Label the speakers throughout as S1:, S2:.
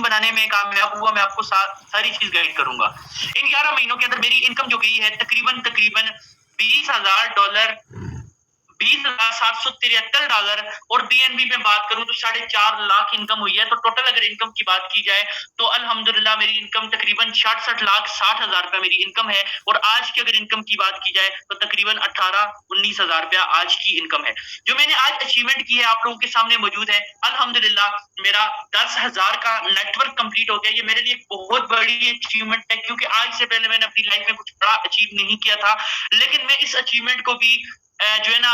S1: बनाने में कामयाब हुआ, मैं आपको सारी चीज गाइड करूंगा। इन 11 महीनों के अंदर मेरी इनकम जो गई है तकरीबन $20,000, $20,773 और बीएनबी में बात करूं तो 4.5 लाख इनकम हुई है। तो टोटल अगर इनकम की बात की जाए तो अल्हम्दुलिल्लाह मेरी इनकम तकरीबन 66,60,60,000 रुपया मेरी इनकम है। और आज की अगर इनकम की बात की जाए तो तकरीबन 18-19,000 रुपया आज की इनकम है। जो मैंने आज अचीवमेंट की है आप लोगों के सामने मौजूद है। अल्हम्दुलिल्लाह मेरा 10,000 का नेटवर्क कंप्लीट हो गया। ये मेरे लिए बहुत बड़ी अचीवमेंट है, क्योंकि आज से पहले मैंने अपनी लाइफ में कुछ बड़ा अचीव नहीं किया था। लेकिन मैं इस अचीवमेंट को भी जो है ना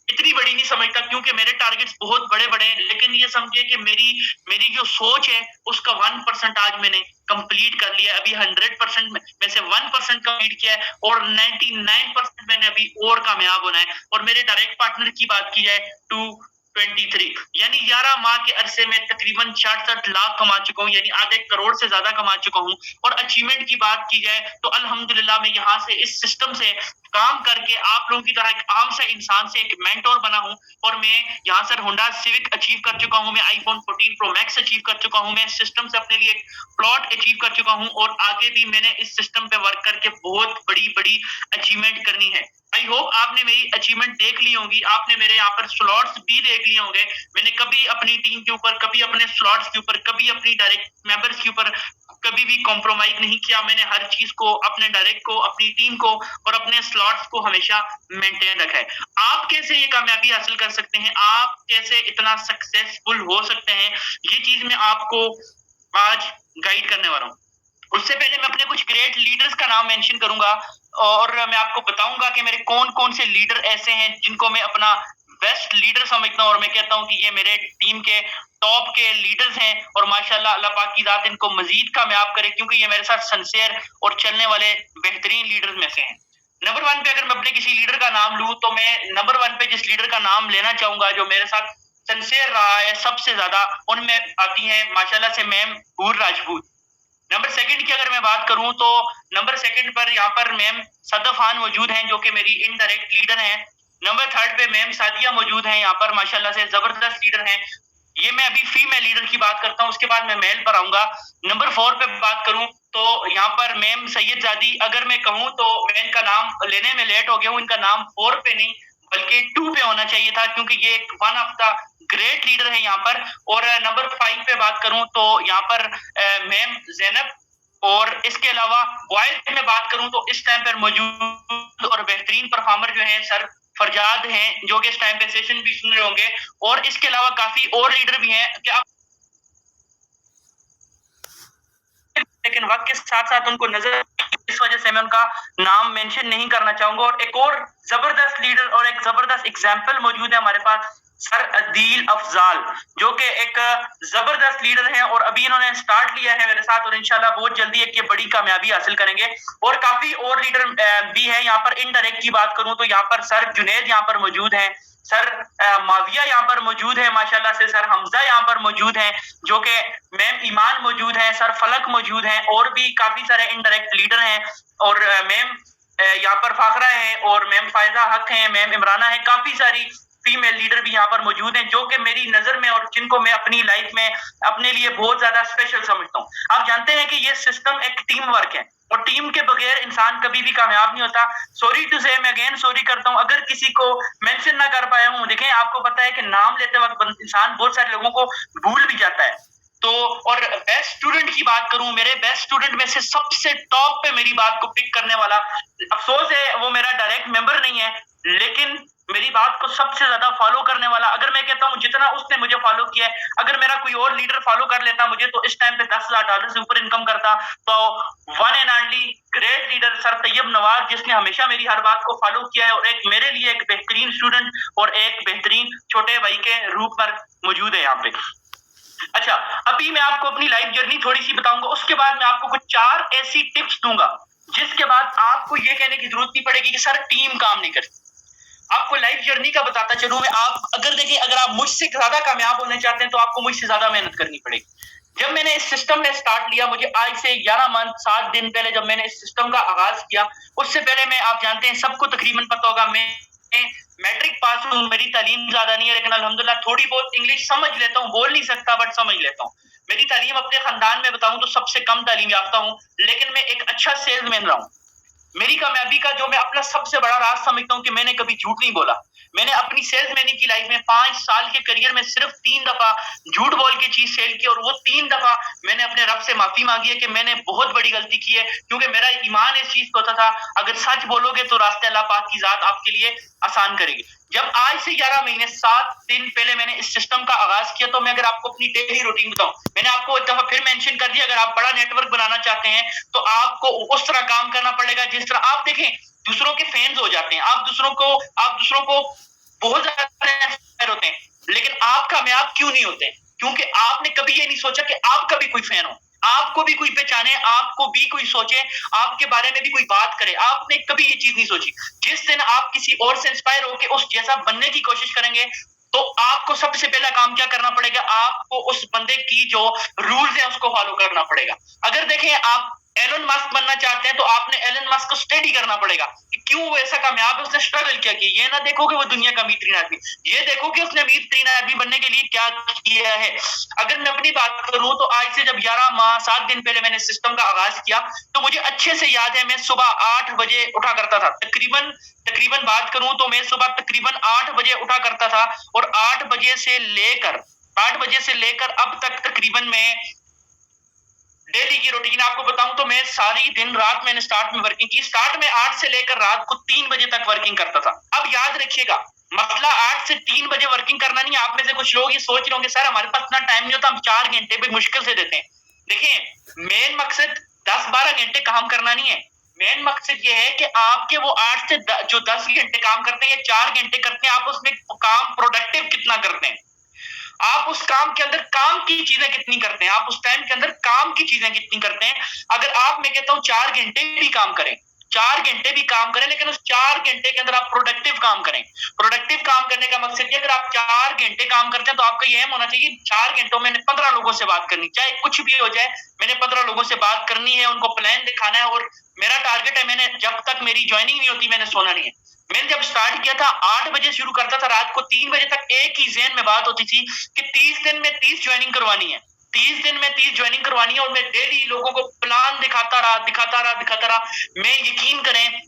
S1: इतनी बड़ी नहीं समझता, क्योंकि मेरे टारगेट्स बहुत बड़े बड़े हैं। लेकिन ये समझिए कि मेरी मेरी जो सोच है उसका 1% आज मैंने कंप्लीट कर लिया है। अभी 100% में से 1% कंप्लीट किया है और 99% मैंने अभी और कामयाब होना है। और मेरे डायरेक्ट पार्टनर की बात की जाए 223, यानी 11 माह के अरसे में तकरीबन 66 लाख कमा चुका हूँ, यानी आधे करोड़ से ज्यादा कमा चुका हूँ। और अचीवमेंट की बात की जाए तो अल्हम्दुलिल्लाह मैं यहाँ से इस सिस्टम से काम करके आप लोगों की तरह एक आम सा इंसान से एक मेंटोर बना हूं। और मैं यहाँ सर होंडा सिविक अचीव कर चुका हूं, मैं आईफोन 14 प्रो मैक्स अचीव कर चुका हूं, मैं सिस्टम से अपने लिए एक प्लॉट अचीव कर चुका हूं। और आगे भी मैंने इस सिस्टम पे वर्क करके बहुत बड़ी बड़ी अचीवमेंट करनी है। आई होप आपने मेरी अचीवमेंट देख ली होंगी, आपने मेरे यहाँ पर स्लॉट्स भी देख लिए होंगे। मैंने कभी अपनी टीम के ऊपर, कभी अपने स्लॉट्स के ऊपर, कभी अपनी डायरेक्ट मेंबर्स के ऊपर कभी भी कॉम्प्रोमाइज नहीं किया। मैंने हर चीज को, अपने डायरेक्ट को, अपनी टीम को और अपने स्लॉट्स को हमेशा मेंटेन रखा है। आप कैसे ये कामयाबी हासिल कर सकते हैं, आप कैसे इतना सक्सेसफुल हो सकते हैं, ये चीज मैं आपको आज गाइड करने वाला हूँ। उससे पहले मैं अपने कुछ ग्रेट लीडर्स का नाम मेंशन करूंगा और मैं आपको बताऊंगा कि मेरे कौन कौन से लीडर ऐसे हैं जिनको मैं अपना बेस्ट लीडर समझता हूँ और मैं कहता हूँ कि ये मेरे टीम के टॉप के लीडर्स हैं। और माशाल्लाह अल्लाह पाक की जात इनको मजीद कामयाब करे, क्योंकि ये मेरे साथ सिंसियर और चलने वाले बेहतरीन लीडर्स में से हैं। नंबर 1 पे अगर मैं अपने किसी लीडर का नाम लूं तो मैं नंबर 1 पे जिस लीडर का नाम लेना चाहूंगा जो मेरे साथ सिंसियर रहा है सबसे ज्यादा, उनमें आती है माशाल्लाह से मैम हूर राजपूत। नंबर 2 की अगर मैं बात करूं तो नंबर 2 पर यहाँ पर मैम सदफ खान मौजूद हैं, जो कि मेरी इनडायरेक्ट लीडर हैं। नंबर 3 पे मैम सादिया मौजूद हैं, यहाँ पर माशाल्लाह से जबरदस्त लीडर हैं। ये मैं अभी फीमेल लीडर की बात करता हूँ, उसके बाद मैं मेल पर आऊंगा। नंबर 4 पे बात करूं तो यहाँ पर मैम सैयद जादी, अगर मैं कहूँ तो मैं इनका नाम लेने में लेट हो गया हूँ, इनका नाम 4 पे नहीं बल्कि 2 पे होना चाहिए था, क्योंकि ये एक one of the great leader है यहाँ पर। और नंबर 5 पे बात करूं तो यहाँ पर मैम जैनब। और इसके अलावा बॉयज में बात करूं तो इस टाइम पर मौजूद और बेहतरीन परफॉर्मर जो हैं सर फरजाद हैं, जो कि इस टाइम पे सेशन भी सुन रहे होंगे। और इसके अलावा काफी और लीडर भी हैं कि आप, लेकिन वक्त के साथ साथ उनको नजर, इस वजह से मैं उनका नाम मेंशन नहीं करना चाहूंगा। और एक और जबरदस्त लीडर और एक जबरदस्त एग्जाम्पल मौजूद है हमारे पास, सर अदील अफजाल, जो कि एक जबरदस्त लीडर हैं और अभी इन्होंने स्टार्ट लिया है मेरे साथ और इंशाल्लाह बहुत जल्दी एक ये बड़ी कामयाबी हासिल करेंगे। और काफी और लीडर भी हैं यहाँ पर। इनडायरेक्ट की बात करूं तो यहाँ पर सर जुनेद यहाँ पर मौजूद हैं, सर माविया यहाँ पर मौजूद है माशाल्लाह से, सर हमजा यहाँ पर मौजूद हैं, जो कि मैम ईमान मौजूद है, सर फलक मौजूद हैं, और भी काफी सारे इनडायरेक्ट लीडर हैं। और मैम यहाँ पर फाखरा है और मैम फायजा हक है, मैम इमराना है, काफी सारी फीमेल लीडर भी यहाँ पर मौजूद हैं, जो कि मेरी नजर में और जिनको मैं अपनी लाइफ में अपने लिए बहुत ज्यादा स्पेशल समझता हूँ। आप जानते हैं कि ये सिस्टम एक टीम वर्क है और टीम के बगैर इंसान कभी भी कामयाब नहीं होता। सॉरी टू से, मैं अगेन सॉरी करता हूँ अगर किसी को मेंशन ना कर पाया हूँ। देखें, आपको पता है कि नाम लेते वक्त इंसान बहुत सारे लोगों को भूल भी जाता है। तो और बेस्ट स्टूडेंट की बात करूं, मेरे बेस्ट स्टूडेंट में से सबसे टॉप पे मेरी बात को पिक करने वाला, अफसोस है वो मेरा डायरेक्ट मेंबर नहीं है, लेकिन मेरी बात को सबसे ज्यादा फॉलो करने वाला, अगर मैं कहता हूं जितना उसने मुझे फॉलो किया है, अगर मेरा कोई और लीडर फॉलो कर लेता मुझे तो इस टाइम पे $10,000 से ऊपर इनकम करता। तो one and only great leader sir Tayyab Nawaz, जिसने हमेशा मेरी हर बात को फॉलो किया है और एक मेरे लिए एक बेहतरीन स्टूडेंट और एक बेहतरीन छोटे भाई के रूप में मौजूद है यहाँ पे। अच्छा, अभी मैं आपको अपनी लाइफ जर्नी थोड़ी सी बताऊंगा, उसके बाद मैं आपको कुछ 4 ऐसी टिप्स दूंगा जिसके बाद आपको ये कहने की जरूरत नहीं पड़ेगी कि सर टीम काम नहीं करती। आपको लाइफ जर्नी का बताता चलूं मैं, आप अगर देखिए, अगर आप मुझसे ज्यादा कामयाब होने चाहते हैं तो आपको मुझसे ज्यादा मेहनत करनी पड़ेगी। जब मैंने इस सिस्टम में स्टार्ट लिया, मुझे आज से 11 मंथ 7 दिन पहले जब मैंने इस सिस्टम का आगाज किया, उससे पहले मैं, आप जानते हैं सबको तकरीबन पता होगा, मैं मैट्रिक पास हूँ, मेरी तालीम ज्यादा नहीं है, लेकिन अल्हम्दुलिल्लाह थोड़ी बहुत इंग्लिश समझ लेता हूँ, बोल नहीं सकता बट समझ लेता हूँ। मेरी तालीम अपने खानदान में बताऊं तो सबसे कम तालीम याफ्ता हूं, लेकिन मैं एक अच्छा सेल्समैन रहा हूं। मेरी कामयाबी का जो मैं अपना सबसे बड़ा राज समझता हूं कि मैंने कभी झूठ नहीं बोला। मैंने अपनी सेल्समैनी की लाइफ में 5 साल के करियर में सिर्फ 3 दफा झूठ बोल के चीज सेल की, और वो 3 दफा मैंने अपने रब से माफी मांगी है कि मैंने बहुत बड़ी गलती की है, क्योंकि मेरा ईमान इस चीज को होता था अगर सच बोलोगे तो रास्ते अल्लाह पाक की जात आपके लिए आसान करेगी। जब आज से 11 महीने 7 दिन पहले मैंने इस सिस्टम का आगाज किया, तो मैं अगर आपको अपनी डेली रूटीन बताऊं, मैंने आपको एक दफा फिर मेंशन कर दिया, अगर आप बड़ा नेटवर्क बनाना चाहते हैं तो आपको उस तरह काम करना पड़ेगा जिस तरह आप देखें दूसरों के फैंस हो जाते हैं, आप दूसरों को बहुत ज्यादा इंस्पायर होते हैं, लेकिन आप कामयाब क्यों नहीं होते? क्योंकि आपने कभी ये नहीं सोचा कि आपका भी कोई फैन हो, आपको भी कोई पहचाने, आपको भी कोई सोचे, आपके बारे में भी कोई बात करे। आपने कभी ये चीज नहीं सोची। जिस दिन आप किसी और से इंस्पायर होकर उस जैसा बनने की कोशिश करेंगे, तो आपको सबसे पहला काम क्या करना पड़ेगा? आपको उस बंदे की जो रूल्स है उसको फॉलो करना पड़ेगा। अगर देखें आप एलन मस्क बनना चाहते हैं तो आपने एलन मस्क को स्टडी करना पड़ेगा कि क्यों वो ऐसा कामयाब है, उसने स्ट्रगल क्या किया। ये ना देखो कि वो दुनिया का अमीर तरीन आदमी, ये देखो कि उसने अमीर तरीन आदमी बनने के लिए क्या किया है। अगर मैं अपनी बात करूं तो आज से जब 11 माह 7 दिन पहले मैंने सिस्टम का आगाज किया, तो मुझे अच्छे से याद है मैं सुबह 8 बजे उठा करता था। तकरीबन बात करूं तो मैं सुबह तकरीबन 8 बजे उठा करता था, और 8 बजे से लेकर अब तक तकरीबन मैं डेली की रूटीन आपको बताऊं तो मैं सारी दिन रात मैंने स्टार्ट में वर्किंग की। स्टार्ट में 8 से लेकर रात को 3 बजे तक वर्किंग करता था। अब याद रखिएगा, मसला 8 से 3 बजे वर्किंग करना नहीं। आप में से कुछ लोग ये सोच रहे होंगे सर हमारे पास इतना टाइम नहीं होता, हम 4 घंटे भी मुश्किल से देते हैं। देखिए मेन मकसद 10-12 घंटे काम करना नहीं है। मेन मकसद ये है कि आपके वो 8 से जो 10 घंटे काम करते हैं या 4 घंटे करते हैं, आप उसमें काम प्रोडक्टिव कितना करते हैं, आप उस काम के अंदर काम की चीजें कितनी करते हैं, आप उस टाइम के अंदर काम की चीजें कितनी करते हैं। अगर आप, मैं कहता हूं 4 घंटे भी काम करें, 4 घंटे भी काम करें, लेकिन उस 4 घंटे के अंदर आप प्रोडक्टिव काम करें। प्रोडक्टिव काम करने का मकसद ये, अगर आप 4 घंटे काम करते हैं तो आपका ये होना चाहिए 4 घंटों में 15 लोगों से बात करनी, चाहे कुछ भी हो जाए, मैंने 15 लोगों से बात करनी है, उनको प्लान दिखाना है। और मेरा टारगेट है, मैंने जब तक मेरी ज्वाइनिंग नहीं होती मैंने सोना नहीं है। मैंने जब स्टार्ट किया था 8 बजे शुरू करता था, रात को 3 बजे तक एक ही ज़हन में बात होती थी कि 30 दिन में 30 ज्वाइनिंग करवानी है, 30 दिन में 30 ज्वाइनिंग करवानी है। और मैं डेली लोगों को प्लान दिखाता रहा। मैं यकीन करें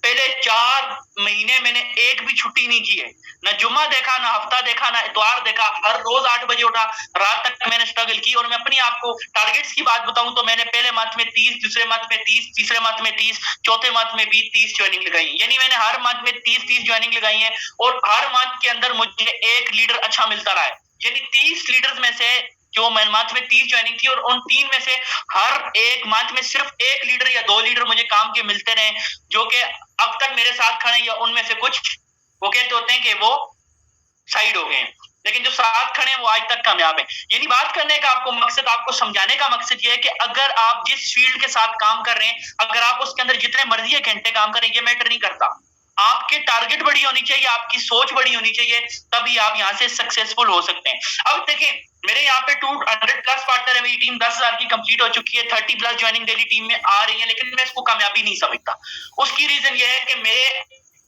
S1: पहले 4 महीने मैंने एक भी छुट्टी नहीं की है, ना जुम्मा देखा, ना हफ्ता देखा, ना इतवार देखा। हर रोज 8 बजे उठा, रात तक मैंने स्ट्रगल की। और मैं अपनी आपको टारगेट्स की बात बताऊं तो मैंने पहले मंथ में 30, दूसरे मंथ में 30, तीसरे मंथ में 30, चौथे मंथ में भी 30 ज्वाइनिंग लगाई, यानी मैंने हर मंथ में 30 ज्वाइनिंग लगाई है। और हर मंथ के अंदर मुझे एक लीडर अच्छा मिलता रहा है, यानी 30 लीडर्स में से जो मंथ में 30 ज्वाइनिंग थी, और उन 3 में से हर एक मंथ में सिर्फ 1 लीडर या 2 लीडर मुझे काम के मिलते रहे, जो कि अब तक मेरे साथ खड़े, या उनमें से कुछ वो कहते होते हैं कि वो साइड हो गए, लेकिन जो साथ खड़े हैं वो आज तक कामयाब है। यानी बात करने का आपको मकसद, आपको समझाने का मकसद ये है कि अगर आप जिस फील्ड के साथ काम कर रहे हैं, अगर आप उसके अंदर जितने मर्जी घंटे काम करें, ये मैटर नहीं करता। आपके टारगेट बड़ी होनी चाहिए, आपकी सोच बड़ी होनी चाहिए, तभी आप यहाँ से सक्सेसफुल हो सकते हैं। अब देखें मेरे यहाँ पे 200 प्लस पार्टनर है, मेरी टीम 10,000 की कंप्लीट हो चुकी है, 30 प्लस ज्वाइनिंग डेली टीम में आ रही है, लेकिन मैं इसको कामयाबी नहीं समझता। उसकी रीजन ये है कि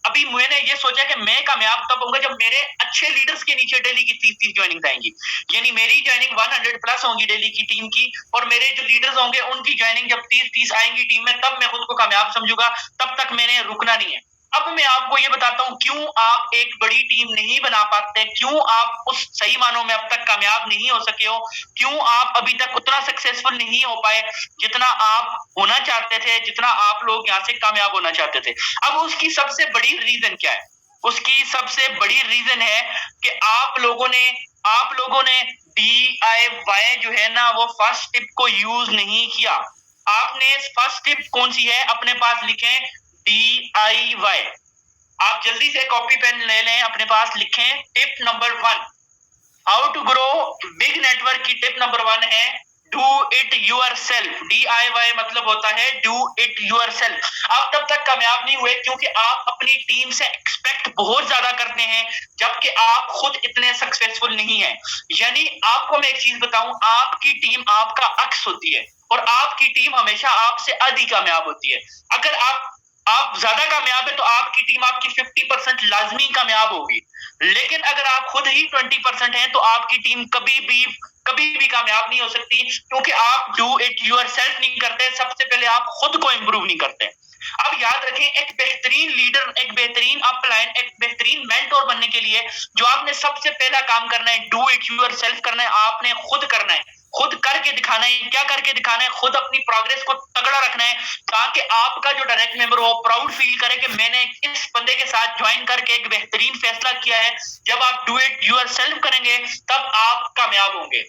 S1: अभी मैंने ये सोचा कि मैं कामयाब तब होऊंगा जब मेरे अच्छे लीडर्स के नीचे डेली की 30 ज्वाइनिंग आएंगी, यानी मेरी ज्वाइनिंग 100 प्लस होंगी डेली की टीम की, और मेरे जो लीडर्स होंगे उनकी ज्वाइनिंग जब 30 आएंगी टीम में, तब मैं खुद को कामयाब समझूंगा। तब तक मैंने रुकना नहीं है। अब मैं आपको ये बताता हूं क्यों आप एक बड़ी टीम नहीं बना पाते, क्यों आप उस सही मानों में अब तक कामयाब नहीं हो सके हो, क्यों आप अभी तक उतना सक्सेसफुल नहीं हो पाए जितना आप होना चाहते थे, जितना आप लोग यहाँ से कामयाब होना चाहते थे। अब उसकी सबसे बड़ी रीजन क्या है? उसकी सबसे बड़ी रीजन है कि आप लोगों ने DIY जो है ना, वो फर्स्ट टिप को यूज नहीं किया। आपने फर्स्ट टिप कौन सी है अपने पास लिखें, DIY। आप जल्दी से कॉपी पेन ले लें, अपने पास लिखें tip number 1, how to grow big network की टिप नंबर 1 है डू इट योरसेल्फ। DIY मतलब होता है डू इट योरसेल्फ। आप तब तक कामयाब नहीं हुए क्योंकि आप अपनी टीम से एक्सपेक्ट बहुत ज्यादा करते हैं, जबकि आप खुद इतने सक्सेसफुल नहीं है। यानी आपको मैं एक चीज बताऊं, आपकी टीम आपका अक्स होती है, और आपकी टीम हमेशा आपसे अधिक कामयाब होती है। अगर आप आप ज्यादा कामयाब है तो आपकी टीम आपकी 50% लाजमी कामयाब होगी। लेकिन अगर आप खुद ही 20% हैं तो आपकी टीम कभी भी कामयाब नहीं हो सकती, क्योंकि आप डू इट योरसेल्फ नहीं करते। सबसे पहले आप खुद को इंप्रूव नहीं करते। अब याद रखें, एक बेहतरीन लीडर, एक बेहतरीन अपलाइन, एक बेहतरीन मेंटोर बनने के लिए जो आपने सबसे पहला काम करना है, डू इट योरसेल्फ करना है। आपने खुद करना है, खुद करके दिखाना है। क्या करके दिखाना है? खुद अपनी प्रोग्रेस को तगड़ा रखना है, ताकि आपका जो डायरेक्ट मेंबर हो प्राउड फील करे कि मैंने इस बंदे के साथ ज्वाइन करके एक बेहतरीन फैसला किया है। जब आप डू इट योरसेल्फ करेंगे तब आप कामयाब होंगे।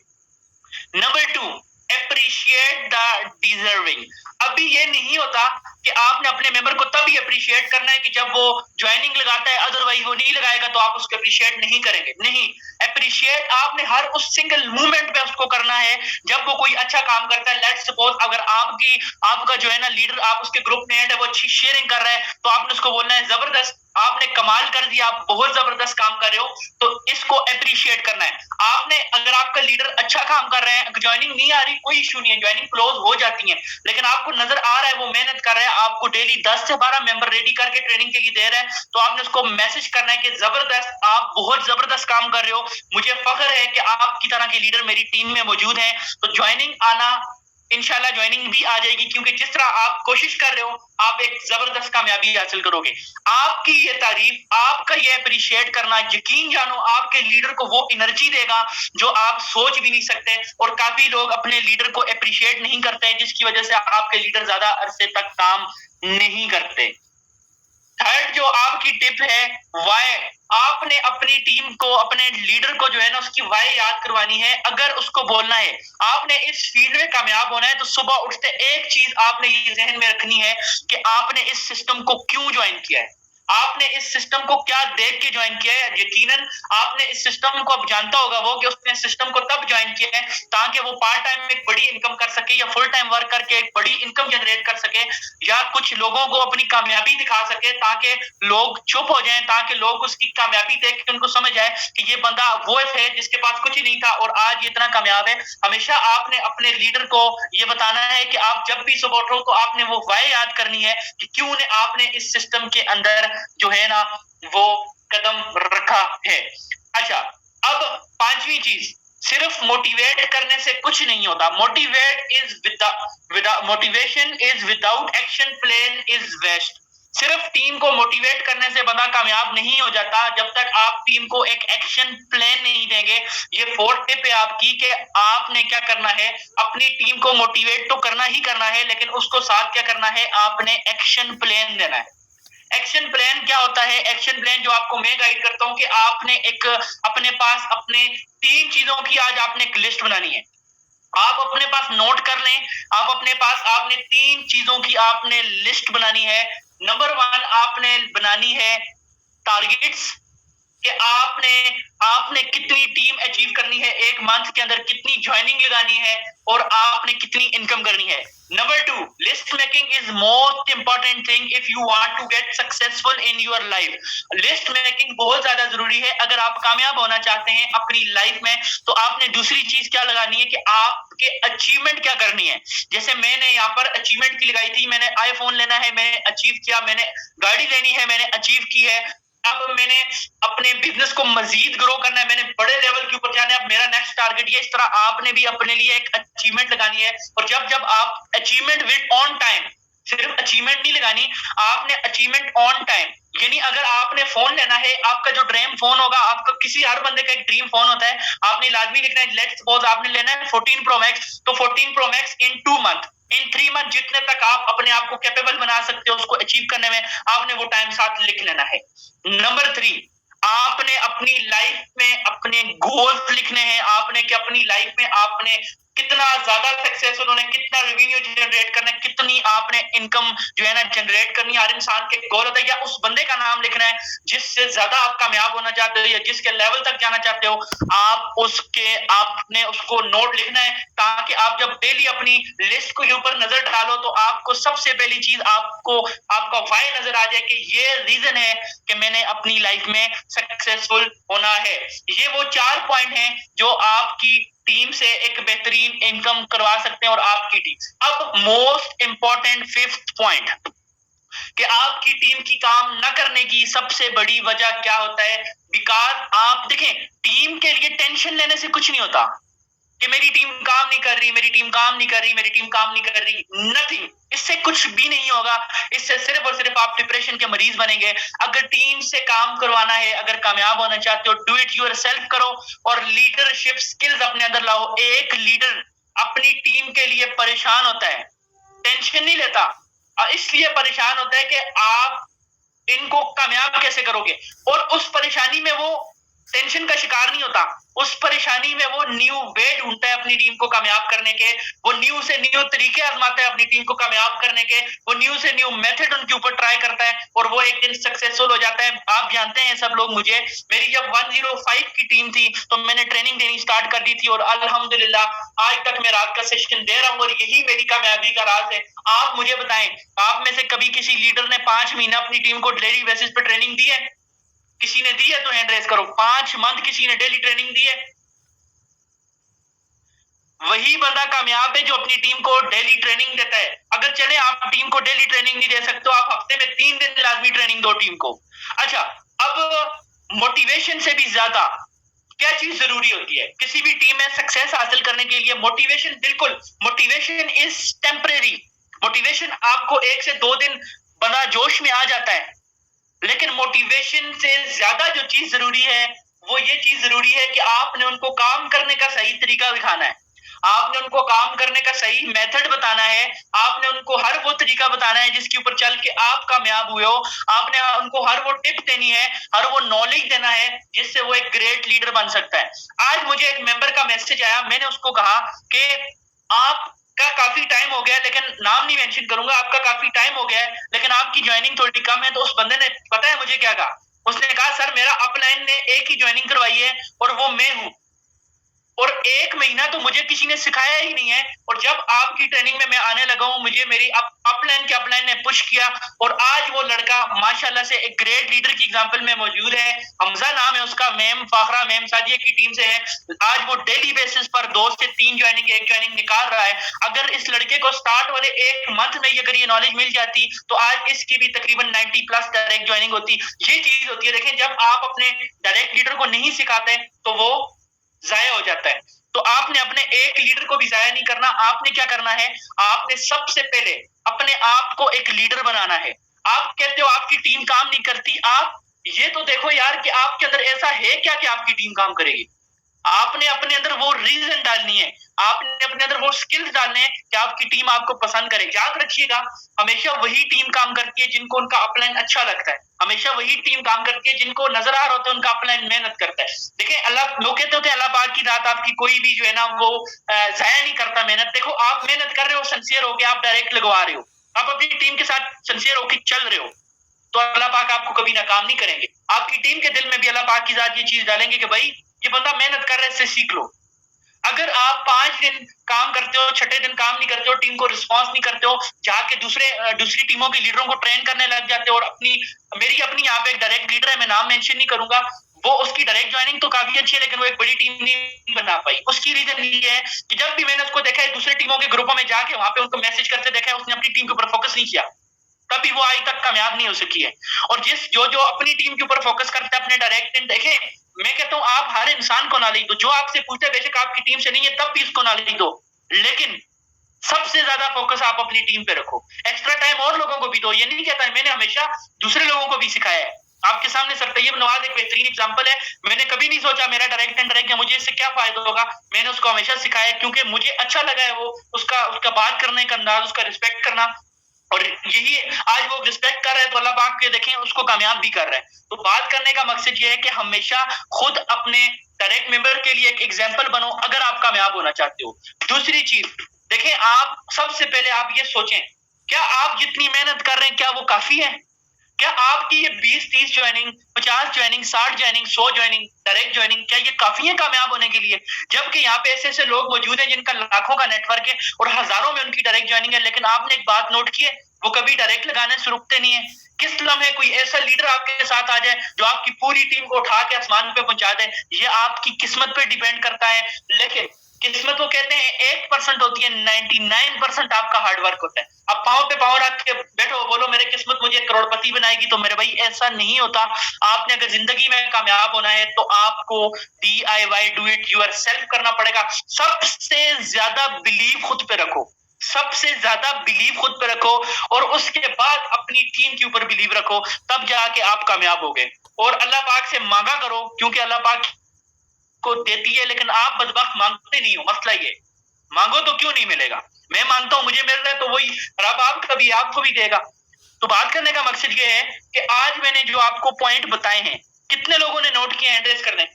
S1: Number 2, appreciate the deserving. अभी ये नहीं होता कि आपने अपने मेंबर को तभी अप्रिशिएट करना है कि जब वो ज्वाइनिंग लगाता है, अदरवाइज वो नहीं लगाएगा तो आप उसको अप्रिशिएट नहीं करेंगे। नहीं, अप्रिशिएट आपने हर उस सिंगल मूवमेंट पे उसको करना है जब वो कोई अच्छा काम करता है। लेट्स सपोज अगर आपका जो है ना लीडर, आप उसके ग्रुप में है, वो अच्छी शेयरिंग कर रहा है, तो आपने उसको बोलना है जबरदस्त, आपने कमाल कर दिया, आप बहुत जबरदस्त काम कर रहे हो। तो इसको अप्रिशिएट करना है आपने। अगर आपका लीडर अच्छा काम कर रहे हैं, ज्वाइनिंग नहीं आ रही, कोई इशू नहीं है, ज्वाइनिंग क्लोज हो जाती है, लेकिन आपको नजर आ रहा है वो मेहनत कर रहा है, आपको डेली 10 से 12 मेंबर रेडी करके ट्रेनिंग के लिए दे रहा है, तो आपने उसको मैसेज करना है कि जबरदस्त, आप बहुत जबरदस्त काम कर रहे हो, मुझे फख्र है कि आपकी तरह के लीडर मेरी टीम में मौजूद हैं। तो ज्वाइनिंग आना, इंशाल्लाह ज्वाइनिंग भी आ जाएगी, क्योंकि जिस तरह आप कोशिश कर रहे हो आप एक जबरदस्त कामयाबी हासिल करोगे। आपकी ये तारीफ, आपका ये अप्रिशिएट करना, यकीन जानो आपके लीडर को वो एनर्जी देगा जो आप सोच भी नहीं सकते। और काफी लोग अपने लीडर को अप्रिशिएट नहीं करते, जिसकी वजह से आपके लीडर ज्यादा अरसे तक काम नहीं करते। थर्ड जो आपकी टिप है, वाई। आपने अपनी टीम को, अपने लीडर को जो है ना उसकी वाई याद करवानी है। अगर उसको बोलना है आपने इस फील्ड में कामयाब होना है, तो सुबह उठते एक चीज आपने ये जहन में रखनी है कि आपने इस सिस्टम को क्यों ज्वाइन किया है, आपने इस सिस्टम को क्या देख के ज्वाइन किया है। यकीनन आपने इस सिस्टम को, अब जानता होगा वो कि उसने सिस्टम को तब ज्वाइन किया है ताकि वो पार्ट टाइम में एक बड़ी इनकम कर सके, या फुल टाइम वर्क करके एक बड़ी इनकम जनरेट कर सके, या कुछ लोगों को अपनी कामयाबी दिखा सके ताकि लोग चुप हो जाएं, ताकि लोग उसकी कामयाबी देख के उनको समझ आए कि ये बंदा वो है जिसके पास कुछ ही नहीं था और आज ये इतना कामयाब है। हमेशा आपने अपने लीडर को ये बताना है कि आप जब भी सुबह उठो तो आपने वो वाई याद करनी है कि क्यों ने आपने इस सिस्टम के अंदर जो है ना वो कदम रखा है। अच्छा, अब पांचवी चीज, सिर्फ मोटिवेट करने से कुछ नहीं होता। Motivation is without action plan is waste. सिर्फ टीम को मोटिवेट करने से बंदा कामयाब नहीं हो जाता जब तक आप टीम को एक एक्शन प्लान नहीं देंगे। ये फोर्थ टिप है आपकी कि आपने क्या करना है, अपनी टीम को मोटिवेट तो करना ही करना है, लेकिन उसको साथ क्या करना है, आपने एक्शन प्लान देना है। एक्शन प्लान क्या होता है? एक्शन प्लान जो आपको मैं गाइड करता हूं कि आपने एक अपने पास अपने 3 चीजों की आज आपने एक लिस्ट बनानी है। आप अपने पास नोट कर लें, आप अपने पास आपने 3 चीजों की आपने लिस्ट बनानी है। नंबर 1 आपने बनानी है टारगेट्स, कि आपने आपने कितनी टीम अचीव करनी है, एक मंथ के अंदर कितनी ज्वाइनिंग लगानी है और आपने कितनी इनकम करनी है। Number 2, list making is most important thing if you want to get successful in your life. List making बहुत ज्यादा जरूरी है अगर आप कामयाब होना चाहते हैं अपनी लाइफ में। तो आपने दूसरी चीज क्या लगानी है कि आपके अचीवमेंट क्या करनी है। जैसे मैंने यहाँ पर अचीवमेंट की लगाई थी, मैंने आईफोन लेना है, मैंने अचीव किया, मैंने गाड़ी लेनी है, मैंने अचीव की है। अब मैंने अपने बिजनेस को मजीद ग्रो करना है, मैंने बड़े लेवल के ऊपर जाना है, अब मेरा नेक्स्ट टारगेट ये। इस तरह आपने भी अपने लिए एक अचीवमेंट लगानी है। और जब जब आप अचीवमेंट विद ऑन टाइम, सिर्फ अचीवमेंट नहीं लगानी, आपने अचीवमेंट ऑन टाइम, यानी अगर आपने फोन लेना है, आपका जो ड्रीम फोन होगा, आपका किसी हर बंदे का एक ड्रीम फोन होता है, आपने लाजमी लिखना है। लेट्स सपोज आपने लेना है 14 प्रो मैक्स, तो 14 प्रो मैक्स इन 2 मंथ, इन 3 मंथ जितने तक आप अपने आप को कैपेबल बना सकते हो उसको अचीव करने में, आपने वो टाइम साथ लिख लेना है। नंबर 3, आपने अपनी लाइफ में अपने गोल्स लिखने हैं। आपने कि अपनी लाइफ में आपने कितना ज्यादा सक्सेस, उन्होंने कितना रेवेन्यू जनरेट करना है, कितनी आपने इनकम जो है ना जनरेट करनी है। हर इंसान के गोल होता है, या उस बंदे का नाम लिखना है जिससे ज्यादा आप कामयाब होना चाहते हो या जिसके लेवल तक जाना चाहते हो। आपने उसको नोट लिखना है ताकि आप जब डेली अपनी लिस्ट के ऊपर नजर डालो तो आपको सबसे पहली चीज आपका वाई नजर आ जाए कि ये रीजन है कि मैंने अपनी लाइफ में सक्सेसफुल होना है। ये वो 4 पॉइंट हैं जो आपकी टीम से एक बेहतरीन इनकम करवा सकते हैं और आपकी टीम। अब मोस्ट इंपॉर्टेंट 5th पॉइंट, कि आपकी टीम की काम न करने की सबसे बड़ी वजह क्या होता है? बिकॉज़ आप देखें, टीम के लिए टेंशन लेने से कुछ नहीं होता कि मेरी टीम काम नहीं कर रही, मेरी टीम काम नहीं कर रही, मेरी टीम काम नहीं कर रही, नथिंग, इससे कुछ भी नहीं होगा। इससे सिर्फ और सिर्फ आप डिप्रेशन के मरीज बनेंगे। अगर टीम से काम करवाना है, अगर कामयाब होना चाहते हो, डू इट योरसेल्फ करो और लीडरशिप स्किल्स अपने अंदर लाओ। एक लीडर अपनी टीम के लिए परेशान होता है, टेंशन नहीं लेता, और इसलिए परेशान होता है कि आप इनको कामयाब कैसे करोगे, और उस परेशानी में वो टेंशन का शिकार नहीं होता। उस परेशानी में वो न्यू वे ढूंढता है अपनी टीम को कामयाब करने के, वो न्यू से न्यू तरीके आजमाता है अपनी टीम को कामयाब करने के, वो न्यू से न्यू मेथड उनके ऊपर ट्राई करता है और वो एक दिन सक्सेसफुल हो जाता है। आप जानते हैं सब लोग, मुझे मेरी जब 105 की टीम थी तो मैंने ट्रेनिंग देनी स्टार्ट कर दी थी और अल्हम्दुलिल्लाह आज तक मैं रात का सेशन दे रहा हूँ और यही मेरी कामयाबी का राज है। आप मुझे बताएं, आप में से कभी किसी लीडर ने 5 महीना अपनी टीम को डेली बेसिस पे ट्रेनिंग दी है? किसी ने दी है तो हैंड रेज करो। 5 मंथ किसी ने डेली ट्रेनिंग दी है? वही बंदा कामयाब है जो अपनी टीम को डेली ट्रेनिंग देता है। अगर चले आप टीम को डेली ट्रेनिंग नहीं दे सकते तो आप हफ्ते में 3 दिन लाजमी ट्रेनिंग दो टीम को। अच्छा, अब मोटिवेशन से भी ज्यादा क्या चीज जरूरी होती है किसी भी टीम में सक्सेस हासिल करने के लिए? मोटिवेशन। बिल्कुल, मोटिवेशन इज टेम्परेरी। मोटिवेशन आपको 1 से 2 दिन बंदा जोश में आ जाता है, लेकिन मोटिवेशन से ज्यादा जो चीज जरूरी है वो ये चीज जरूरी है कि आपने उनको काम करने का सही तरीका दिखाना है, आपने उनको काम करने का सही मेथड बताना है, आपने उनको हर वो तरीका बताना है जिसके ऊपर चल के आप कामयाब हुए हो, आपने उनको हर वो टिप देनी है, हर वो नॉलेज देना है जिससे वो एक ग्रेट लीडर बन सकता है। आज मुझे एक मेंबर का मैसेज आया, मैंने उसको कहा कि आप का काफी टाइम हो गया, लेकिन नाम नहीं मेंशन करूंगा, आपका काफी टाइम हो गया है लेकिन आपकी ज्वाइनिंग थोड़ी कम है। तो उस बंदे ने पता है मुझे क्या कहा? उसने कहा सर मेरा अपलाइन ने एक ही ज्वाइनिंग करवाई है और वो मैं हूं, और 1 महीना तो मुझे किसी ने सिखाया ही नहीं है, और जब आपकी ट्रेनिंग में मैं आने लगा हूं मुझे मेरी अपलाइन ने पुश किया और आज वो लड़का माशाल्लाह से एक ग्रेट लीडर की एग्जांपल में मौजूद है। हमजा नाम है उसका, मैम फाखरा मैम सादिया की टीम से है। आज वो डेली बेसिस पर 2 से 3 ज्वाइनिंग 1 ज्वाइनिंग निकाल रहा है। अगर इस लड़के को स्टार्ट वाले 1 मंथ में अगर ये नॉलेज मिल जाती तो आज इसकी भी तकरीबन 90 प्लस डायरेक्ट ज्वाइनिंग होती। ये चीज होती है, देखें जब आप अपने डायरेक्ट लीडर को नहीं सिखाते तो वो जाया हो जाता है। तो आपने अपने एक लीडर को भी जाया नहीं करना। आपने क्या करना है? आपने सबसे पहले अपने आप को एक लीडर बनाना है। आप कहते हो आपकी टीम काम नहीं करती, आप ये तो देखो यार कि आपके अंदर ऐसा है क्या कि आपकी टीम काम करेगी। आपने अपने अंदर वो रीजन डालनी है, आपने अपने अंदर वो स्किल्स डालने हैं कि आपकी टीम आपको पसंद करे। याद रखिएगा, हमेशा वही टीम काम करती है जिनको उनका अपलाइन अच्छा लगता है, हमेशा वही टीम काम करती है जिनको नजर आ रहा होता है उनका अपलाइन मेहनत करता है। देखिए अल्लाह, लोग कहते होते हैं अल्लाह पाक की रात आपकी कोई भी जो है ना वो जाया नहीं करता मेहनत। देखो आप मेहनत कर रहे हो, सिंसियर होके आप डायरेक्ट लगवा रहे हो, आप अपनी टीम के साथ सिंसियर होके चल रहे हो, तो अल्लाह पाक आपको कभी नाकाम नहीं करेंगे। आपकी टीम के दिल में भी अल्लाह पाक की जात ये चीज डालेंगे कि भाई ये बंदा मेहनत कर रहा है, इससे सीख लो। अगर आप 5 दिन काम करते हो, छठे दिन काम नहीं करते हो, टीम को रिस्पॉन्स नहीं करते हो, जाके दूसरी टीमों के लीडरों को ट्रेन करने लग जाते हो, और मेरी अपनी यहाँ पे एक डायरेक्ट लीडर है, मैं नाम मेंशन नहीं करूंगा, वो उसकी डायरेक्ट ज्वाइनिंग तो काफी अच्छी है लेकिन वो एक बड़ी टीम नहीं बना पाई। उसकी रीजन ये है कि जब भी मैंने उसको देखा है दूसरे टीमों के ग्रुपों में जाके वहां पे उनको मैसेज करते देखा है, उसने अपनी टीम के ऊपर फोकस नहीं किया, तभी वो आज तक कामयाब नहीं हो सकी है। और जो अपनी टीम के ऊपर फोकस करता है, अपने डायरेक्ट देखे, मैं कहता हूं आप हर इंसान को नॉलेज दो, जो आपसे पूछते हैं बेशक आपकी टीम से नहीं है तब भी उसको नॉलेज दो, लेकिन सबसे ज्यादा फोकस आप अपनी टीम पे रखो। एक्स्ट्रा टाइम और लोगों को भी दो, ये नहीं कहता, मैंने हमेशा दूसरे लोगों को भी सिखाया है। आपके सामने सर तैयब नवाज एक बेहतरीन एग्जांपल है। मैंने कभी नहीं सोचा मेरा डायरेक्ट एंड डायरेक्ट मुझे इससे क्या फायदा होगा, मैंने उसको हमेशा सिखाया क्योंकि मुझे अच्छा लगा है वो उसका बात करने का अंदाज, उसका रिस्पेक्ट करना, और यही आज वो रिस्पेक्ट कर रहे हैं तो अल्लाह पाक के देखें उसको कामयाब भी कर रहे हैं। तो बात करने का मकसद ये है कि हमेशा खुद अपने डायरेक्ट मेंबर के लिए एक एग्जांपल बनो अगर आप कामयाब होना चाहते हो। दूसरी चीज देखें, आप सबसे पहले आप ये सोचें, क्या आप जितनी मेहनत कर रहे हैं क्या वो काफी है? क्या आपकी ये 20-30 joining, 50 joining, 60 joining, 100 joining, direct joining, क्या ये काफी है कामयाब होने के लिए? जबकि यहाँ पे ऐसे ऐसे लोग मौजूद हैं जिनका लाखों का नेटवर्क है और हजारों में उनकी डायरेक्ट ज्वाइनिंग है, लेकिन आपने एक बात नोट की है, वो कभी डायरेक्ट लगाने से रुकते नहीं है। किस लम्हे कोई ऐसा लीडर आपके साथ आ जाए जो आपकी पूरी टीम को उठा के आसमान पे पहुंचा दे, ये आपकी किस्मत पे डिपेंड करता है। लेकिन किस्मत को कहते हैं 1% होती है, 99% आपका हार्डवर्क होता है। अब पाँव पे पाँव रख के बैठो, बोलो मेरे किस्मत मुझे मुझे करोड़पति बनाएगी। तो मेरे भाई ऐसा नहीं होता। आपने अगर जिंदगी में कामयाब होना है तो आपको DIY डू इट योरसेल्फ करना पड़ेगा। सबसे ज्यादा बिलीव खुद पे रखो, सबसे ज्यादा बिलीव खुद पे रखो और उसके बाद अपनी टीम के ऊपर बिलीव रखो, तब जाके आप कामयाब होगे। और अल्लाह पाक से मांगा करो, क्योंकि अल्लाह पाक को देती है, लेकिन आप बदबख्त मांगते नहीं हो। मसला ये, मांगो तो क्यों नहीं मिलेगा। मैं मांगता हूं मुझे मिल रहा है, तो वही रब आपको भी देगा। तो बात करने का मकसद ये है कि आज मैंने जो आपको पॉइंट बताए हैं, कितने लोगों ने नोट किए हैं? एड्रेस कर दें,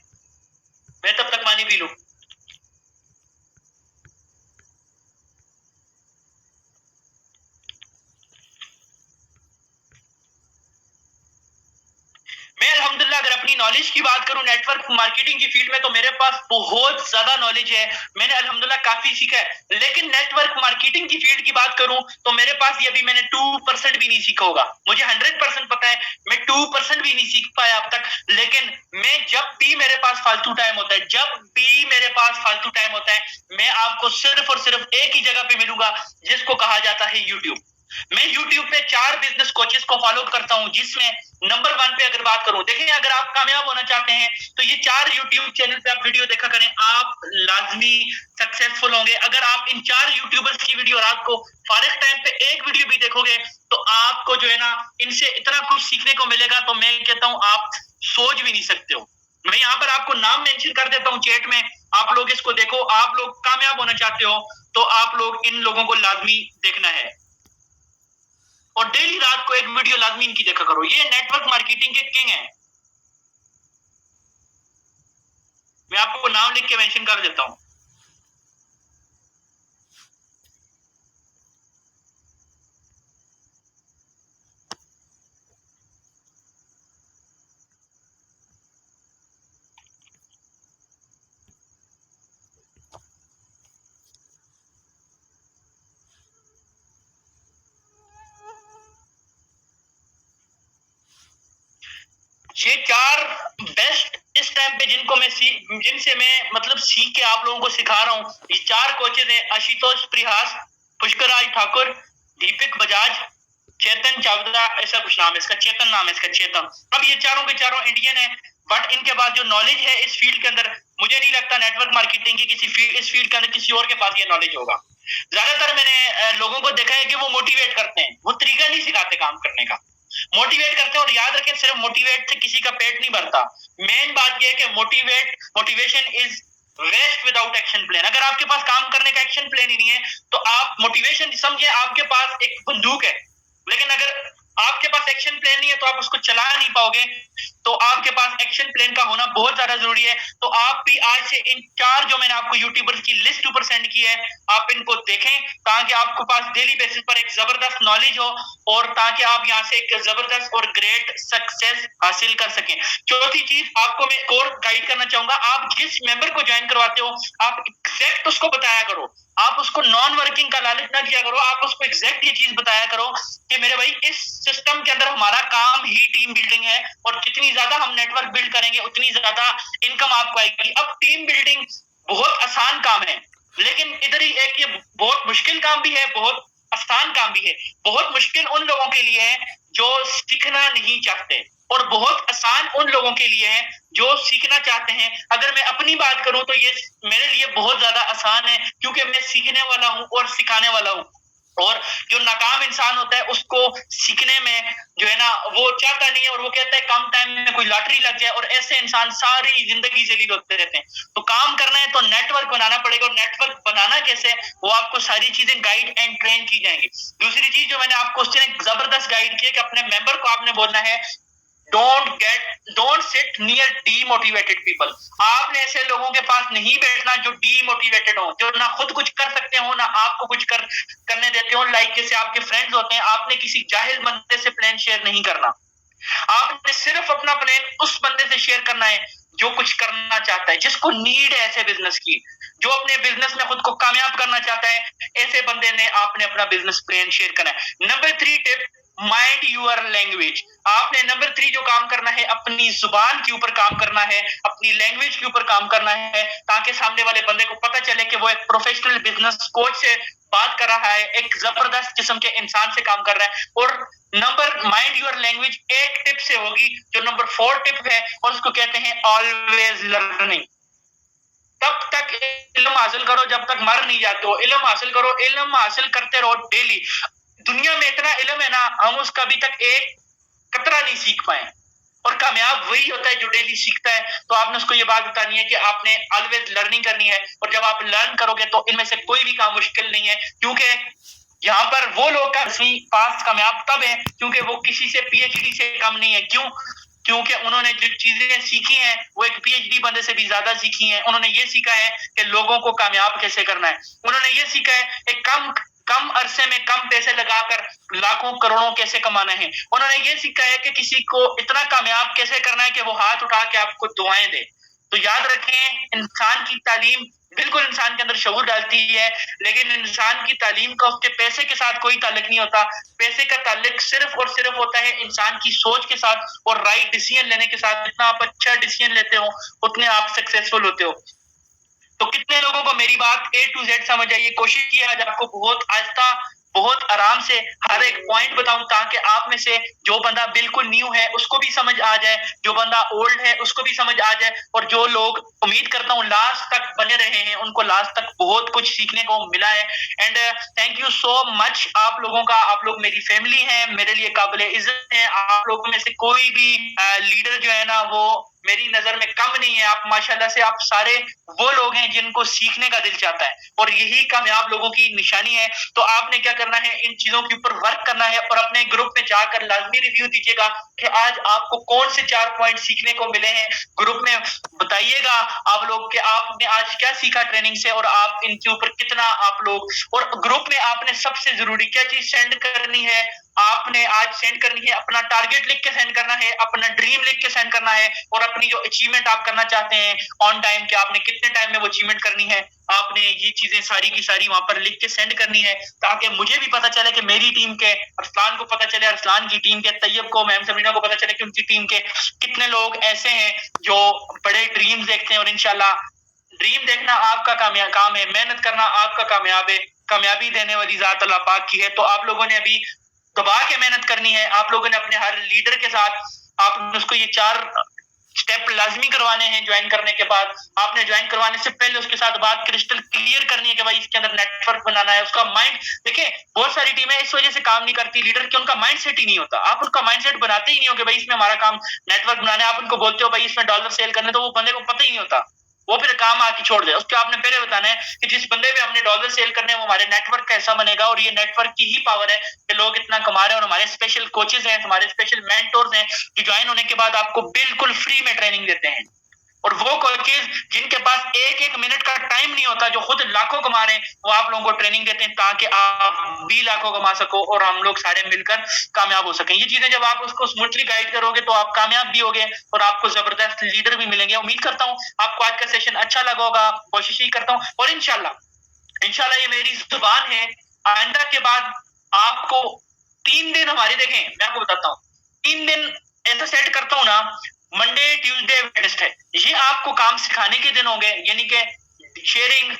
S1: मैं तब तक पानी पी लूं। मैं अल्हम्दुलिल्लाह अगर अपनी नॉलेज की बात करूं नेटवर्क मार्केटिंग की फील्ड में, तो मेरे पास बहुत ज्यादा नॉलेज है। मैंने अल्हम्दुलिल्लाह काफी सीखा है। लेकिन नेटवर्क मार्केटिंग की फील्ड की बात करूं तो मेरे पास ये अभी मैंने 2% भी नहीं सीखा होगा। मुझे 100% पता है, मैं 2% भी नहीं सीख पाया अब तक। लेकिन मैं जब भी मेरे पास फालतू टाइम होता है, जब भी मेरे पास फालतू टाइम होता है, मैं आपको सिर्फ और सिर्फ एक ही जगह पे मिलूंगा, जिसको कहा जाता है यूट्यूब। मैं यूट्यूब पे 4 बिजनेस कोचेस को फॉलो करता हूं, जिसमें नंबर 1 पे अगर बात करूं, देखिए अगर आप कामयाब होना चाहते हैं तो ये 4 यूट्यूब चैनल पे आप वीडियो देखा करें, आप लाजमी सक्सेसफुल होंगे। अगर आप इन 4 यूट्यूबर्स की वीडियो रात को फारिग टाइम पे एक वीडियो भी देखोगे तो आपको जो है ना इनसे इतना कुछ सीखने को मिलेगा, तो मैं कहता हूं आप सोच भी नहीं सकते हो। मैं यहाँ पर आपको नाम मेंशन कर देता हूँ चैट में, आप लोग इसको देखो। आप लोग कामयाब होना चाहते हो तो आप लोग इन लोगों को लाजमी देखना है और डेली रात को एक वीडियो लाजमी इनकी देखा करो। ये नेटवर्क मार्केटिंग के किंग हैं। मैं आपको नाम लिख के मेंशन कर देता हूं। ये 4 बेस्ट इस टाइम पे जिनसे मैं मतलब सीख के आप लोगों को सिखा रहा हूँ, ये 4 कोचेज हैं। आशुतोष प्रहास, पुष्कराज ठाकुर, दीपक बजाज, चेतन चावला, ऐसा कुछ नाम है इसका, चेतन नाम है इसका, चेतन। अब ये चारों के चारों इंडियन है, बट इनके पास जो नॉलेज है इस फील्ड के अंदर, मुझे नहीं लगता नेटवर्क मार्केटिंग की इस फील्ड के अंदर किसी और के पास ये नॉलेज होगा। ज्यादातर मैंने लोगों को देखा है कि वो मोटिवेट करते हैं, वो तरीका नहीं सिखाते काम करने का। मोटिवेट करते हैं, और याद रखें सिर्फ मोटिवेट से किसी का पेट नहीं भरता। मेन बात यह है कि motivation is waste without action plan. अगर आपके पास काम करने का एक्शन प्लान ही नहीं है तो आप मोटिवेशन समझे आपके पास एक बंदूक है, लेकिन अगर आपके पास एक्शन प्लान नहीं है तो आप उसको चला नहीं पाओगे। तो आपके पास एक्शन प्लान का होना बहुत ज्यादा जरूरी है। तो आप भी आज से इन 4 जो मैंने आपको यूट्यूबर्स की लिस्ट ऊपर सेंड की है, आप इनको देखें, ताकि आपके पास डेली बेसिस पर एक जबरदस्त नॉलेज हो और ताकि आप यहाँ से एक जबरदस्त और ग्रेट सक्सेस हासिल कर सकें। चौथी चीज आपको मैं और गाइड करना चाहूंगा, आप जिस मेंबर को ज्वाइन करवाते हो आप एग्जैक्ट उसको बताया करो। आप उसको नॉन वर्किंग का लालच ना किया करो, आप उसको एग्जैक्ट ये चीज बताया करो कि मेरे भाई इस सिस्टम के अंदर हमारा काम ही टीम बिल्डिंग है, और जितनी ज्यादा हम नेटवर्क बिल्ड करेंगे उतनी ज्यादा इनकम आपको आएगी। अब टीम बिल्डिंग बहुत आसान काम है, लेकिन इधर ही एक ये बहुत मुश्किल काम भी है, बहुत आसान काम भी है। बहुत मुश्किल उन लोगों के लिए है जो सीखना नहीं चाहते, और बहुत आसान उन लोगों के लिए है जो सीखना चाहते हैं। अगर मैं अपनी बात करूं तो ये मेरे लिए बहुत ज्यादा आसान है, क्योंकि मैं सीखने वाला हूं और सिखाने वाला हूं। और जो नाकाम इंसान होता है उसको सीखने में जो है ना वो चाहता नहीं है, और वो कहता है कम टाइम में कोई लॉटरी लग जाए, और ऐसे इंसान सारी जिंदगी जलील होते रहते हैं। तो काम करना है तो नेटवर्क बनाना पड़ेगा, और नेटवर्क बनाना कैसे, वो आपको सारी चीजें गाइड एंड ट्रेन की जाएंगी। दूसरी चीज जो मैंने आपको जबरदस्त गाइड की है कि अपने मेंबर को आपने बोलना है don't sit near demotivated people. आपने ऐसे लोगों के पास नहीं बैठना जो डीमोटिवेटेड हो, जो ना खुद कुछ कर सकते हो ना आपको कुछ करने देते हो। लाइक जैसे आपके फ्रेंड्स होते हैं, आपने किसी जाहिल बंदे से प्लान शेयर नहीं करना। आपने सिर्फ अपना प्लान उस बंदे से शेयर करना है जो कुछ करना चाहता है, जिसको नीड है ऐसे बिजनेस की, जो अपने बिजनेस में खुद को कामयाब करना चाहता है, ऐसे बंदे ने आपने अपना बिजनेस प्लान शेयर करना है। Number 3 tip, mind your language. आपने नंबर 3 जो काम करना है, अपनी जुबान के ऊपर काम करना है, अपनी लैंग्वेज के ऊपर काम करना है, ताकि सामने वाले बंदे को पता चले कि वो एक प्रोफेशनल बिजनेस कोच से बात कर रहा है, एक जबरदस्त किस्म के इंसान से काम कर रहा है। और नंबर माइंड योर लैंग्वेज एक टिप से होगी, जो नंबर 4 टिप है, और उसको कहते हैं ऑलवेज लर्निंग। तब तक इल्म हासिल करो जब तक मर नहीं जाते हो। इल्म हासिल करो, इल्म हासिल करते रहो डेली। दुनिया में इतना इल्म है ना, हम उसका अभी तक एक कतरा नहीं सीख पाए। और कामयाब वही होता है जो डेली सीखता है। तो आपने उसको ये बात बतानी है कि आपने ऑलवेज लर्निंग करनी है, और जब आप लर्न करोगे तो इनमें से कोई भी काम मुश्किल नहीं है, क्योंकि यहाँ पर वो लोग पास कामयाब तब है क्योंकि वो किसी से पीएचडी से कम नहीं है। क्यों? क्योंकि उन्होंने जो चीजें सीखी हैं वो एक पीएचडी बंदे से भी ज्यादा सीखी हैं। उन्होंने ये सीखा है कि लोगों को कामयाब कैसे करना है। उन्होंने ये सीखा है एक कम कम अरसे में कम पैसे लगाकर लाखों करोड़ों कैसे कमाना है। उन्होंने ये सीखा है कि किसी को इतना कामयाब कैसे करना है कि वो हाथ उठा के आपको दुआएं दे। तो याद रखें, इंसान की तालीम बिल्कुल इंसान के अंदर शऊर डालती है, लेकिन इंसान की तालीम का उसके पैसे के साथ कोई ताल्लुक नहीं होता। पैसे का ताल्लुक सिर्फ और सिर्फ होता है इंसान की सोच के साथ और राइट डिसीजन लेने के साथ। जितना आप अच्छा डिसीजन लेते हो उतने आप सक्सेसफुल होते हो। तो कितने लोगों को मेरी बात ए टू जेड समझ आई है? कोशिश की आज आपको बहुत आहिस्ता, बहुत आराम से हर एक पॉइंट बताऊं, ताकि आप में से जो बंदा बिल्कुल न्यू है उसको भी समझ आ जाए, जो बंदा ओल्ड है उसको भी समझ आ जाए, और जो लोग उम्मीद करता हूं लास्ट तक बने रहे हैं उनको लास्ट तक बहुत कुछ सीखने को मिला है। And thank you so much आप लोगों का। आप लोग मेरी फैमिली हैं, मेरे लिए काबिले इज्जत हैं। आप लोगों में से कोई भी लीडर जो है ना वो मेरी नजर में कम नहीं है। आप माशाल्लाह से आप सारे वो लोग हैं जिनको सीखने का दिल चाहता है, और यही कामयाब लोगों की निशानी है। तो आपने क्या करना है, इन चीजों के ऊपर वर्क करना है, और अपने ग्रुप में जाकर लाजमी रिव्यू दीजिएगा कि आज आपको कौन से 4 पॉइंट सीखने को मिले हैं। ग्रुप में बताइएगा आप लोग कि आपने आज क्या सीखा ट्रेनिंग से, और आप इनके ऊपर कितना आप लोग। और ग्रुप में आपने सबसे जरूरी क्या चीज सेंड करनी है, आपने आज सेंड करनी है अपना टारगेट लिख के सेंड करना है, अपना ड्रीम लिख के सेंड करना है, और अपनी जो अचीवमेंट आप करना चाहते हैं ऑन टाइम के आपने कितने टाइम में वो अचीवमेंट करनी है, आपने ये चीजें सारी की सारी वहां पर लिख के सेंड करनी है, ताकि मुझे भी पता चले कि मेरी टीम के अरसलान को पता चले, अरसलान की टीम के तैयब को, मैम सबरीना को पता चले कि उनकी टीम के कितने लोग ऐसे हैं जो बड़े ड्रीम देखते हैं। और इंशाल्लाह ड्रीम देखना आपका काम है, मेहनत करना आपका कामयाब है, कामयाबी देने वाली जात अल्लाह पाक की है। तो आप लोगों ने अभी दबा के मेहनत करनी है। आप लोगों ने अपने हर लीडर के साथ आप उसको ये 4 स्टेप लाजमी करवाने हैं। ज्वाइन करने के बाद आपने ज्वाइन करवाने से पहले उसके साथ बात क्रिस्टल क्लियर करनी है कि भाई इसके अंदर नेटवर्क बनाना है। उसका माइंड देखिए, बहुत सारी टीमें इस वजह से काम नहीं करती लीडर के, उनका माइंडसेट ही नहीं होता। आप उनका माइंडसेट बनाते ही नहीं हो कि भाई इसमें हमारा काम नेटवर्क बनाना है। आप उनको बोलते हो भाई इसमें डॉलर सेल करने, तो वो बंदे को पता ही नहीं होता, वो फिर काम आके छोड़ दे। उसके आपने पहले बताना है कि जिस बंदे पे हमने डॉलर सेल करने वो हमारे नेटवर्क का ऐसा बनेगा, और ये नेटवर्क की ही पावर है कि लोग इतना कमा रहे हैं। और हमारे स्पेशल कोचेज हैं, हमारे स्पेशल मेंटोर्स हैं जो ज्वाइन होने के बाद आपको बिल्कुल फ्री में ट्रेनिंग देते हैं। और वो कोचेज जिनके पास एक एक मिनट का टाइम नहीं होता, जो खुद लाखों कमा रहे हैं, वो आप लोगों को ट्रेनिंग देते हैं ताकि आप भी लाखों कमा सको और हम लोग सारे मिलकर कामयाब हो सकें। ये चीजें जब आप उसको स्मूथली गाइड करोगे तो आप कामयाब भी होगे और आपको जबरदस्त लीडर भी मिलेंगे। उम्मीद करता हूँ आपको आज का सेशन अच्छा लगा होगा, कोशिश ही करता हूँ। और इंशाल्लाह इंशाल्लाह ये मेरी जुबान है, आइंदा के बाद आपको 3 दिन हमारे देखें, मैं आपको बताता हूँ 3 दिन ऐसा सेट करता हूँ ना, मंडे ट्यूसडे वेडनेसडे, ये आपको काम सिखाने के दिन होंगे, यानी कि sharing,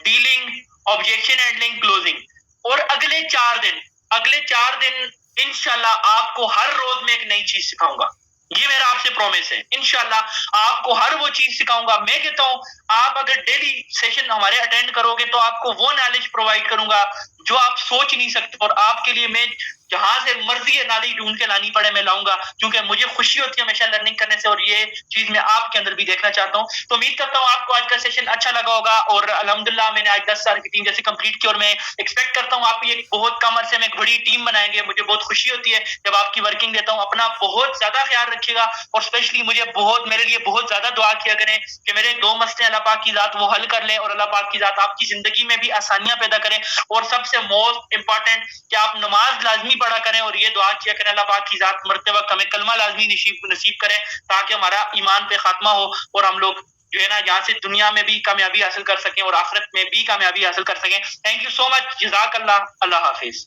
S1: dealing, objection handling, closing. और अगले 4 दिन इंशाल्लाह आपको हर रोज में एक नई चीज सिखाऊंगा। ये मेरा आपसे प्रॉमिस है। इंशाल्लाह आपको हर वो चीज सिखाऊंगा। मैं कहता हूँ आप अगर डेली सेशन हमारे अटेंड करोगे तो आपको वो नॉलेज प्रोवाइड करूंगा जो आप सोच नहीं सकते, और आपके लिए मैं जहां से मर्जी नॉलेज ढूंढ के लानी पड़े मैं लाऊंगा, क्योंकि मुझे खुशी होती है हमेशा लर्निंग करने से, और ये चीज मैं आपके अंदर भी देखना चाहता हूँ। तो उम्मीद करता हूँ आपको आज का सेशन अच्छा लगा होगा। और अल्हम्दुलिल्लाह मैंने आज 10 साल की टीम जैसे कंप्लीट की, और मैं एक्सपेक्ट करता हूँ आप ये बहुत कम अरसे में एक बड़ी टीम बनाएंगे। मुझे बहुत खुशी होती है जब आपकी वर्किंग देता हूँ। अपना बहुत ज्यादा ख्याल रखिएगा, और स्पेशली मेरे लिए बहुत ज्यादा दुआ किया करें कि मेरे 2 मसले अल्लाह पाक की जात वो हल कर ले, और अल्लाह पाक की जात आपकी जिंदगी में भी आसानियां पैदा करें। और सबसे मोस्ट इंपॉर्टेंट कि आप नमाज लाजमी पढ़ा करें, और ये दुआ किया करें अल्लाह पाक की जात मरते वक्त हमें कलमा लाजमी नसीब करें, ताकि हमारा ईमान पे खात्मा हो और हम लोग जो है ना यहाँ से दुनिया में भी कामयाबी हासिल कर सकें और आखिरत में भी कामयाबी हासिल कर सकें। थैंक यू सो मच, जज़ाकल्लाह, अल्लाह हाफिज।